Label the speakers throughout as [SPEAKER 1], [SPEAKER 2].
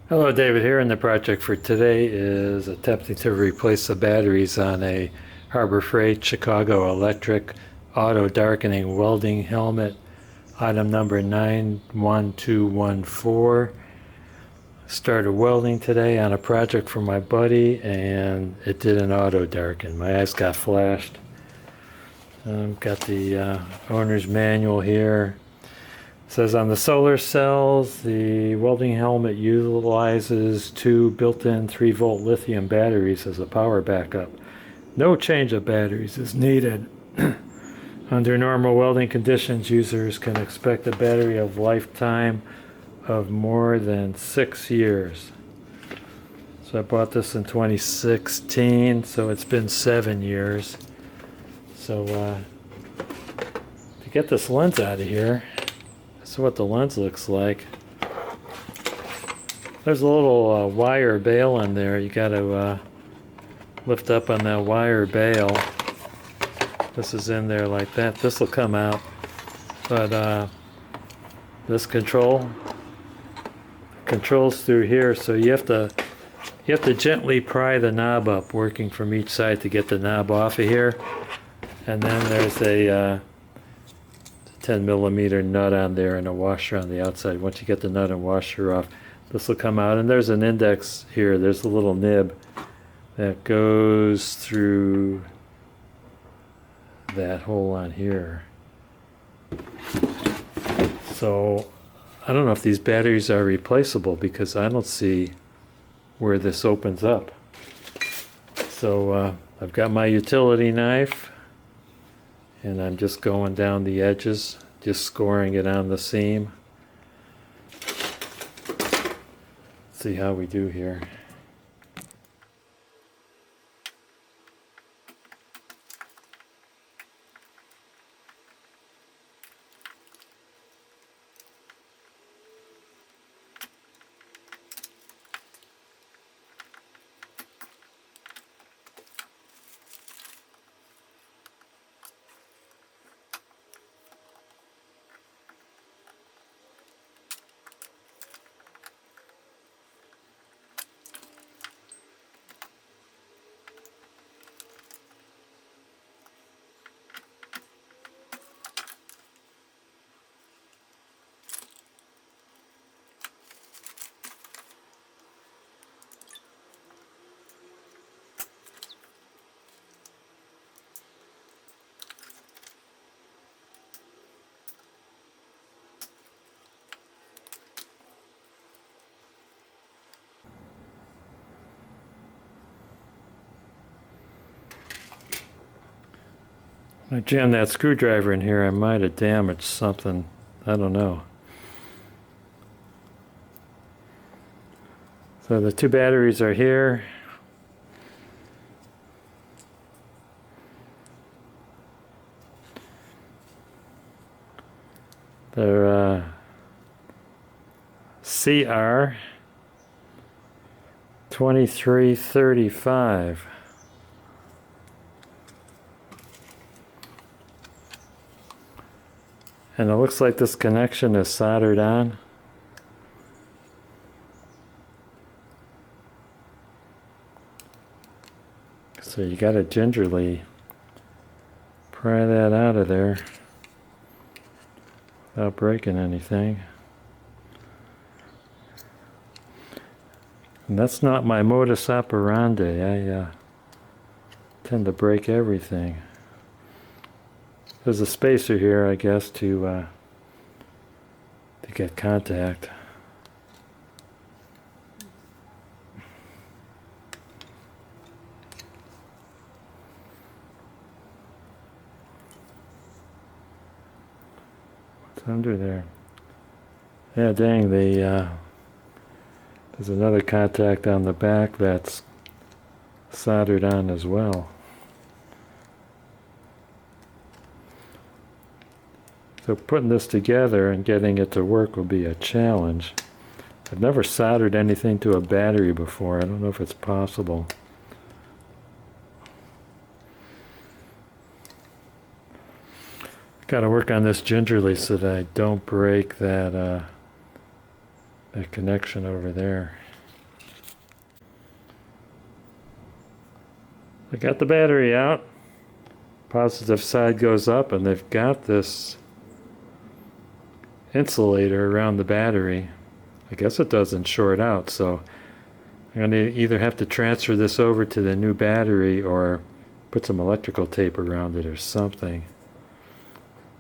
[SPEAKER 1] Hello, David here, and the project for today is attempting to replace the batteries on a Harbor Freight Chicago Electric auto darkening welding helmet, item number 91214. Started welding today on a project for my buddy, and it did an auto darken. My eyes got flashed. Got the owner's manual here. It says on the solar cells, the welding helmet utilizes two built-in 3-volt lithium batteries as a power backup. No change of batteries is needed. Under normal welding conditions, users can expect a battery of lifetime of more than 6 years. So I bought this in 2016, so it's been 7 years. So to get this lens out of here, that's what the lens looks like. There's a little wire bail in there. You got to lift up on that wire bail. This is in there like that. This will come out, but this controls through here. So you have to gently pry the knob up, working from each side to get the knob off of here. And then there's a 10mm nut on there and a washer on the outside. Once you get the nut and washer off, this will come out. And there's an index here. There's a little nib that goes through that hole on here. So I don't know if these batteries are replaceable because I don't see where this opens up. So I've got my utility knife, and I'm just going down the edges, just scoring it on the seam. See how we do here. I jammed that screwdriver in here. I might have damaged something. I don't know. So the two batteries are here. They're CR 2335. And it looks like this connection is soldered on. So you got to gingerly pry that out of there without breaking anything. And that's not my modus operandi. I tend to break everything. There's a spacer here, I guess, to get contact. What's under there? Yeah, dang, there's another contact on the back that's soldered on as well. So putting this together and getting it to work will be a challenge. I've never soldered anything to a battery before. I don't know if it's possible. Got to work on this gingerly so that I don't break that that connection over there. I got the battery out. Positive side goes up, and they've got this insulator around the battery. I guess it doesn't short out, so I'm going to either have to transfer this over to the new battery or put some electrical tape around it or something.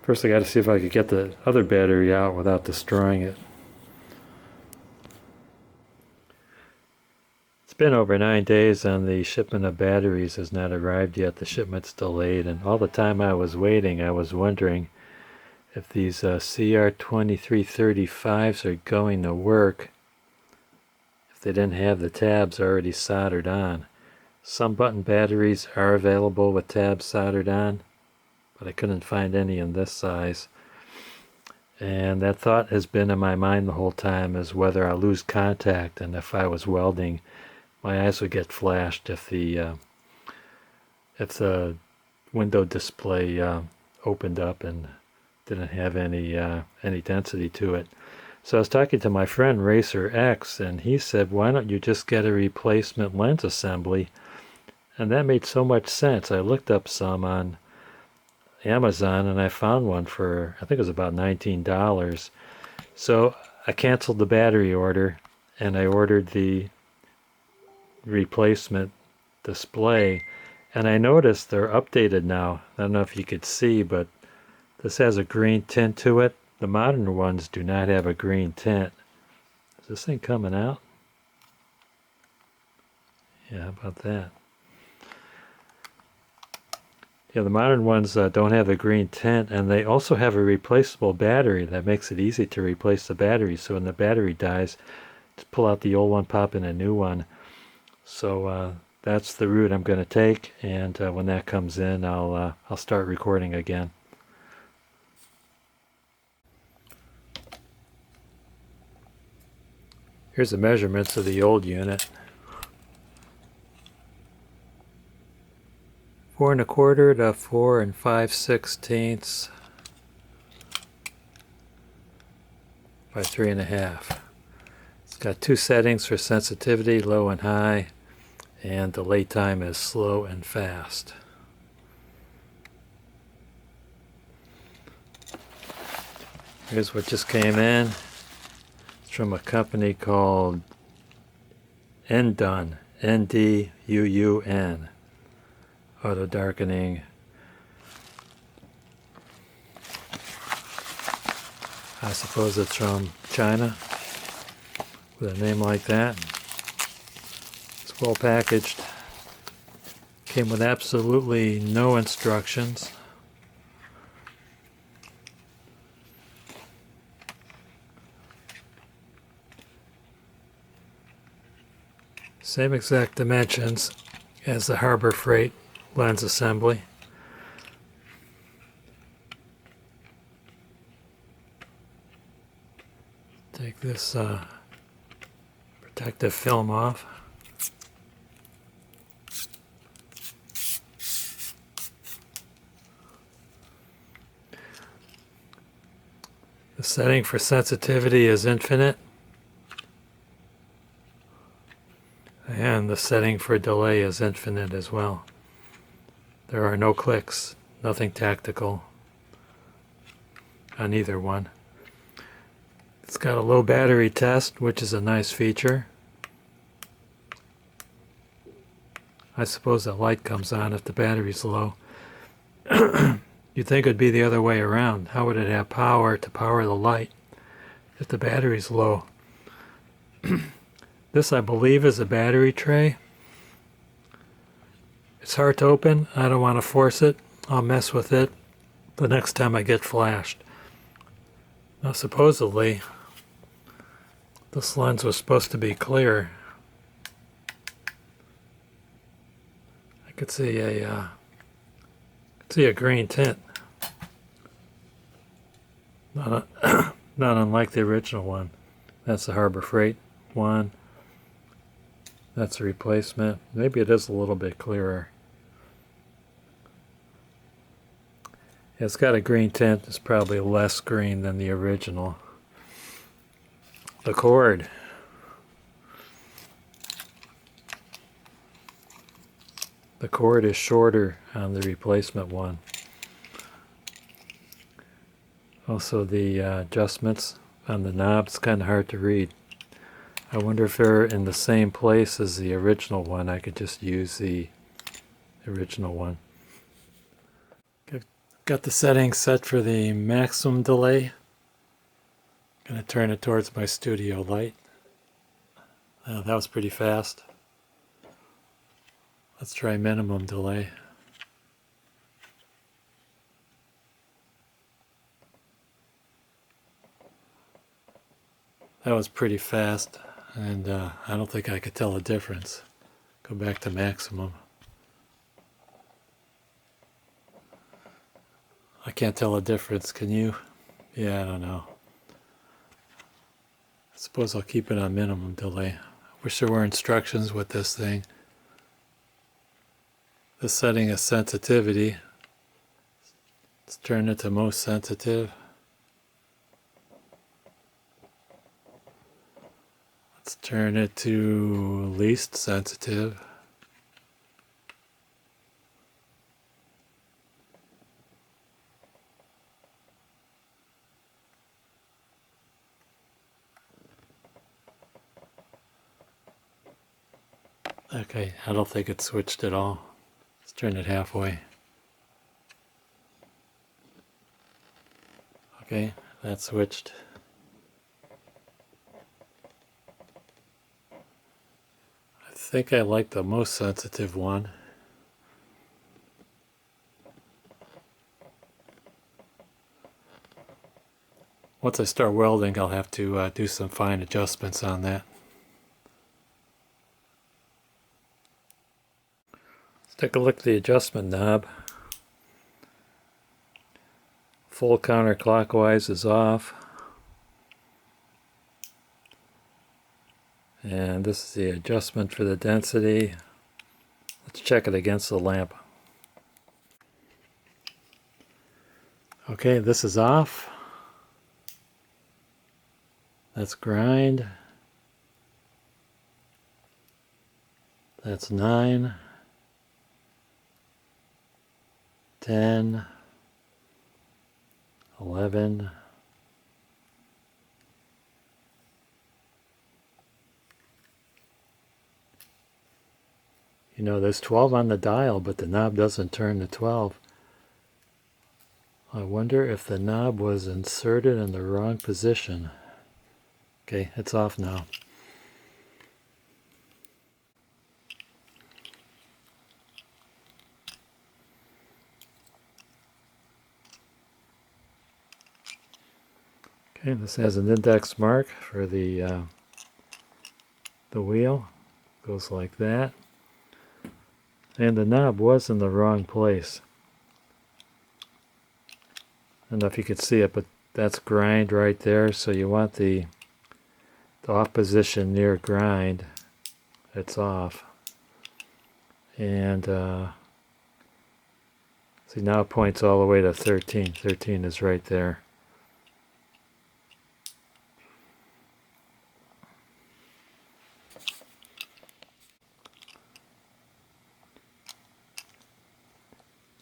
[SPEAKER 1] First I got to see if I could get the other battery out without destroying it. It's been over 9 days and the shipment of batteries has not arrived yet. The shipment's delayed, and all the time I was waiting I was wondering if these CR2335s are going to work if they didn't have the tabs already soldered on. Some button batteries are available with tabs soldered on, but I couldn't find any in this size. And that thought has been in my mind the whole time, is whether I'll lose contact, and if I was welding my eyes would get flashed if the window display opened up and didn't have any density to it. So I was talking to my friend Racer X, and he said, why don't you just get a replacement lens assembly? And that made so much sense. I looked up some on Amazon and I found one for, I think it was about $19. So I canceled the battery order and I ordered the replacement display, and I noticed they're updated now. I don't know if you could see, but this has a green tint to it. The modern ones do not have a green tint. Is this thing coming out? Yeah, how about that? Yeah, the modern ones don't have a green tint, and they also have a replaceable battery that makes it easy to replace the battery. So when the battery dies, just pull out the old one, pop in a new one. So that's the route I'm going to take, and when that comes in, I'll start recording again. Here's the measurements of the old unit. 4 1/4 to 4 5/16 by 3 1/2. It's got 2 settings for sensitivity, low and high, and delay time is slow and fast. Here's what just came in. It's from a company called NDUUN, NDUUN, auto darkening. I suppose it's from China with a name like that. It's well packaged. Came with absolutely no instructions. Same exact dimensions as the Harbor Freight lens assembly. Take this protective film off. The setting for sensitivity is infinite, and the setting for delay is infinite as well. There are no clicks, nothing tactical on either one. It's got a low battery test, which is a nice feature. I suppose the light comes on if the battery's low. You'd think it'd be the other way around. How would it have power to power the light if the battery's low? This, I believe, is a battery tray. It's hard to open. I don't want to force it. I'll mess with it the next time I get flashed. Now, supposedly, this lens was supposed to be clear. I could see a green tint. Not unlike the original one. That's the Harbor Freight one. That's a replacement. Maybe it is a little bit clearer. It's got a green tint. It's probably less green than the original. The cord. The cord is shorter on the replacement one. Also the adjustments on the knobs kind of hard to read. I wonder if they're in the same place as the original one. I could just use the original one. Got the settings set for the maximum delay. Gonna turn it towards my studio light. That was pretty fast. Let's try minimum delay. That was pretty fast, and I don't think I could tell a difference. Go back to maximum. I can't tell a difference, can you? Yeah, I don't know. I suppose I'll keep it on minimum delay. Wish there were instructions with this thing. This setting is sensitivity. Let's turn it to most sensitive. Let's turn it to least sensitive. Okay, I don't think it switched at all. Let's turn it halfway. Okay, that switched. I think I like the most sensitive one. Once I start welding, I'll have to do some fine adjustments on that. Let's take a look at the adjustment knob. Full counterclockwise is off. And this is the adjustment for the density. Let's check it against the lamp. Okay, this is off. That's grind. That's 9, 10, 11, 'You know, there's 12 on the dial, but the knob doesn't turn to 12. I wonder if the knob was inserted in the wrong position. Okay, it's off now. Okay, this has an index mark for the wheel. Goes like that. And the knob was in the wrong place. I don't know if you could see it, but that's grind right there. So you want the off position near grind. It's off. And see, now it points all the way to 13. 13 is right there.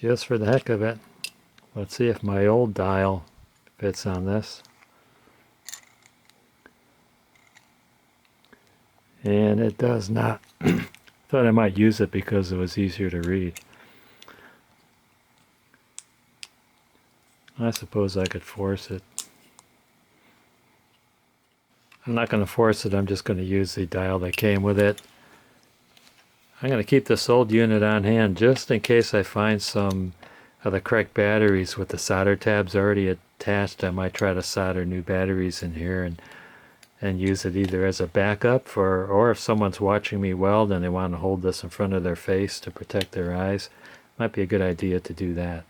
[SPEAKER 1] Just for the heck of it, let's see if my old dial fits on this. And it does not. Thought I might use it because it was easier to read. I suppose I could force it. I'm not going to force it, I'm just going to use the dial that came with it. I'm going to keep this old unit on hand just in case I find some of the correct batteries with the solder tabs already attached. I might try to solder new batteries in here and use it either as a backup or if someone's watching me weld and they want to hold this in front of their face to protect their eyes, might be a good idea to do that.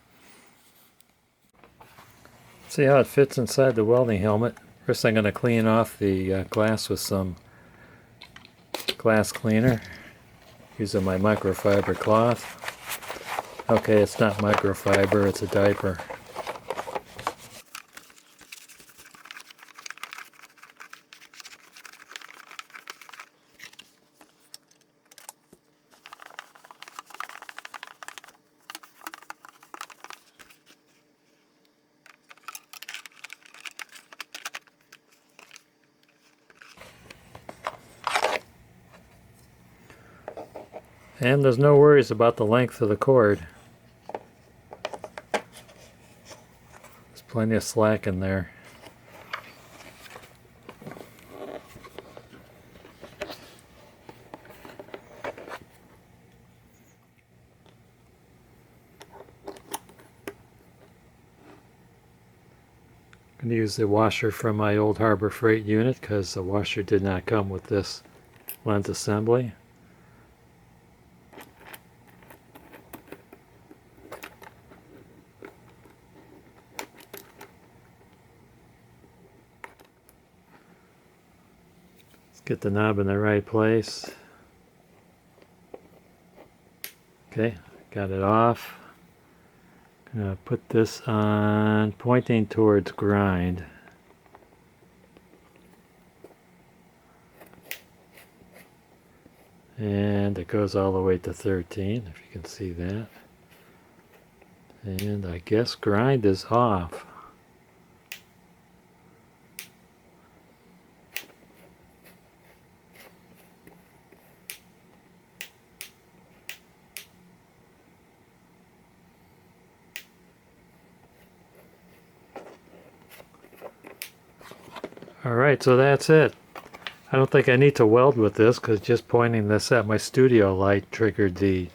[SPEAKER 1] See how it fits inside the welding helmet. First I'm going to clean off the glass with some glass cleaner using my microfiber cloth. Okay, it's not microfiber, it's a diaper. And there's no worries about the length of the cord. There's plenty of slack in there. I'm going to use the washer from my old Harbor Freight unit because the washer did not come with this lens assembly. Let's get the knob in the right place. Okay, got it off. Gonna put this on pointing towards grind. And it goes all the way to 13, if you can see that. And I guess grind is off. Alright, so that's it. I don't think I need to weld with this because just pointing this at my studio light triggered the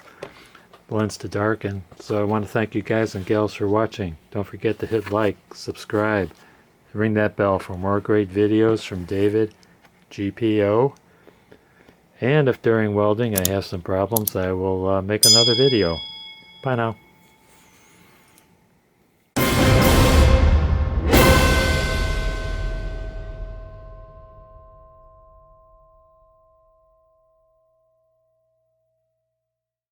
[SPEAKER 1] lens to darken. So I want to thank you guys and gals for watching. Don't forget to hit like, subscribe, ring that bell for more great videos from David GPO. And if during welding I have some problems, I will make another video. Bye now.